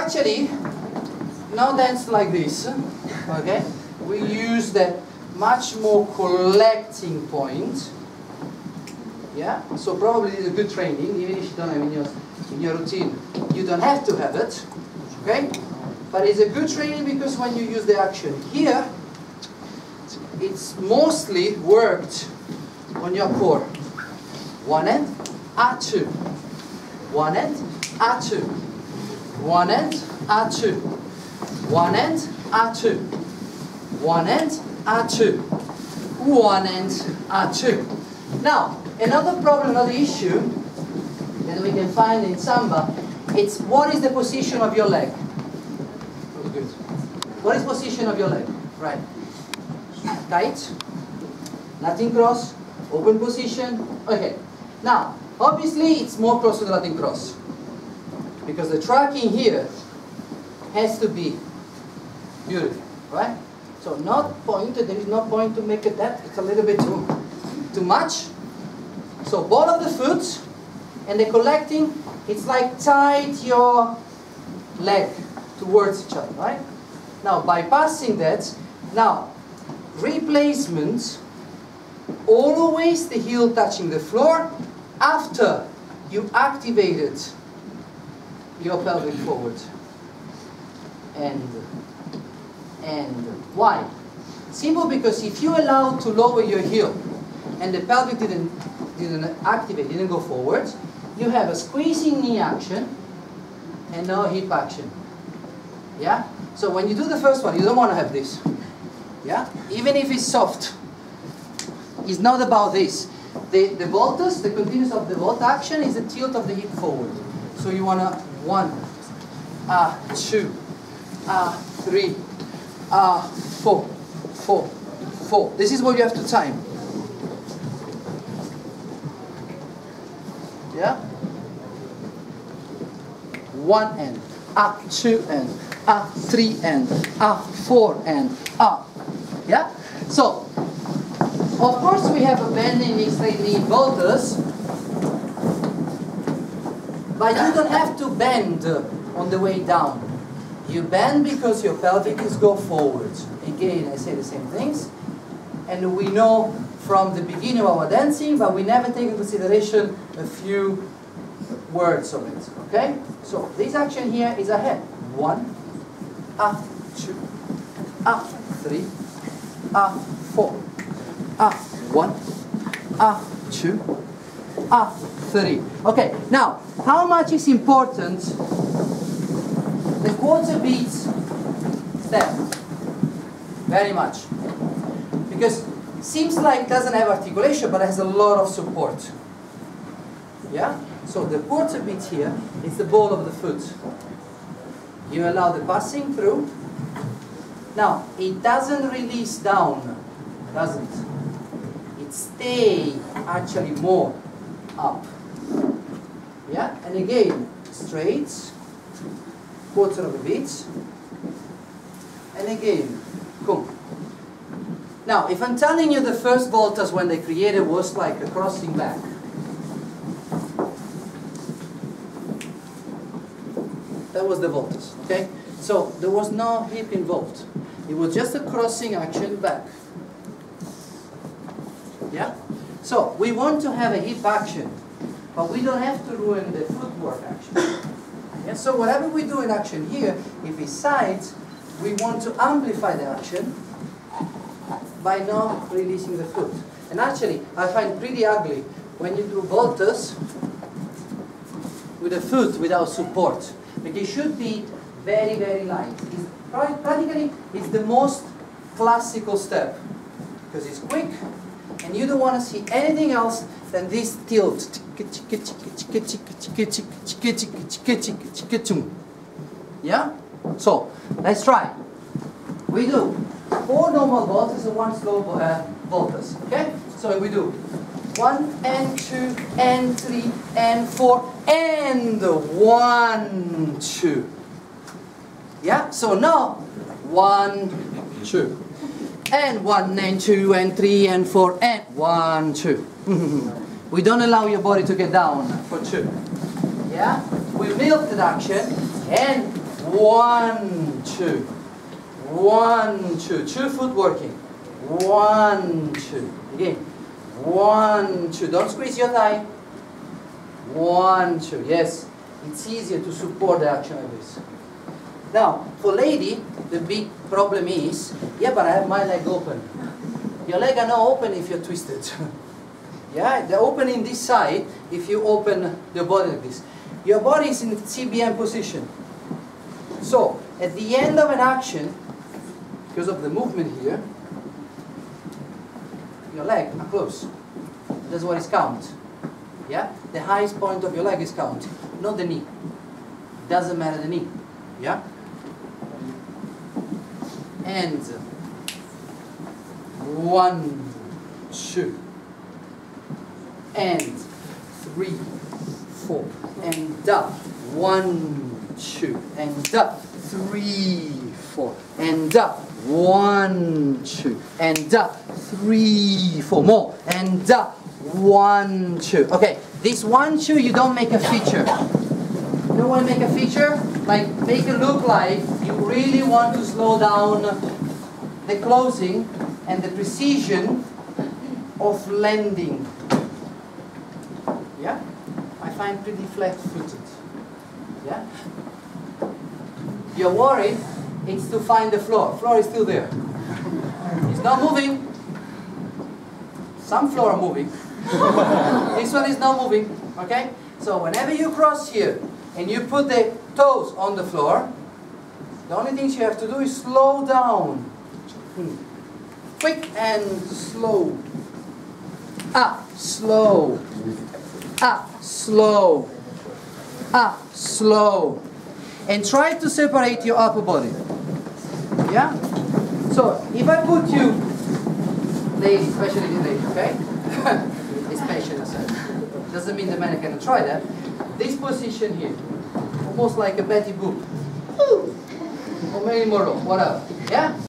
actually now dance like this, okay? We use the much more collecting point. Yeah, so probably it's a good training, even if you don't have in your routine. You don't have to have it, okay? But it's a good training because when you use the action here, it's mostly worked on your core. One end, A2. One end, A2. One end, A2. One end, A2. One end, A2. One end, A2. Now, another problem, another issue that we can find in Samba, it's what is the position of your leg? Good. What is position of your leg? Right. Tight, Latin cross, open position. Okay. Now, obviously it's more close to the Latin cross because the tracking here has to be beautiful, right? So not pointed, there is no point to make it that, it's a little bit too much. So ball of the foot and the collecting, it's like tight your leg towards each other, right? Now bypassing that, now replacement, always the heel touching the floor after you activated your pelvic forward. And why? Simple, because if you allow to lower your heel and the pelvic didn't activate, didn't go forward, you have a squeezing knee action and no hip action. Yeah? So when you do the first one, you don't want to have this. Yeah? Even if it's soft. It's not about this. The voltus, the continuous of the volt action is the tilt of the hip forward. So you want to 1, 2, 3, 4, 4, 4. This is what you have to time. Yeah? 1 end, 2 end, 3 end, 4 end, Yeah? So, of course we have a bending knee, straight knee voltus, but you don't have to bend on the way down. You bend because your pelvic is go forward. Again, I say the same things. And we know from the beginning of our dancing, but we never take into consideration a few words of it. Okay? So this action here is ahead. 1, 2, 3, 4, 1, 2, 3. Okay, now, how much is important the quarter beat step? Very much. Because it seems like it doesn't have articulation, but it has a lot of support. Yeah? So the quarter beat here is the ball of the foot. You allow the passing through. Now, it doesn't release down. Doesn't. It stays actually more up. Yeah? And again, straight, quarter of a beat. And again, come. Now, if I'm telling you the first voltas when they created was like a crossing back, that was the voltas, okay? So there was no hip involved. It was just a crossing action back. Yeah? So we want to have a hip action, but we don't have to ruin the footwork action. Yeah? So whatever we do in action here, if it's sides, we want to amplify the action by not releasing the foot. And actually, I find pretty ugly when you do voltas with the foot without support. Because it should be very, very light. Practically, it's the most classical step. Because it's quick, and you don't want to see anything else than this tilt. Yeah? So, let's try. We do 4 normal voltas and 1 slow voltas. Okay? So we do 1 and 2 and 3 and 4 and 1, 2. Yeah? So now 1, 2. And 1 and 2 and 3 and 4 and 1, 2. We don't allow your body to get down for 2. Yeah? We milk the action and 1, 2. 1, 2. 2 foot working. 1, 2. Again. 1, 2. Don't squeeze your thigh. 1, 2. Yes. It's easier to support the action like this. Now, for lady, the big problem is, yeah, but I have my leg open. Your leg are not open if you're twisted. Yeah, they're open in this side if you open the body like this. Your body is in CBM position. So, at the end of an action, because of the movement here, your leg are close. That's what is count. Yeah? The highest point of your leg is count, not the knee. Doesn't matter the knee. Yeah? And 1, 2. And 3, 4. And up. 1, 2. And up. 3, 4. And up. 1, 2. And up. 3, 4. More. And up. 1, 2. Okay, this 1, 2 you don't make a feature. You don't want to make a feature? Like make it look like you really want to slow down the closing and the precision of landing. Yeah? I find pretty flat-footed. Yeah? You're worried, it's to find the floor. Floor is still there. It's not moving. Some floor are moving. This one is not moving. Okay? So whenever you cross here and you put the toes on the floor, the only thing you have to do is slow down. Quick and slow. Up, slow. Up, slow. Up, slow. And try to separate your upper body. Yeah? So, if I put you, ladies, especially the ladies, okay? Especially, doesn't mean the man cannot try that. This position here, almost like a Betty Boop. Or Mary Monroe, whatever. Yeah?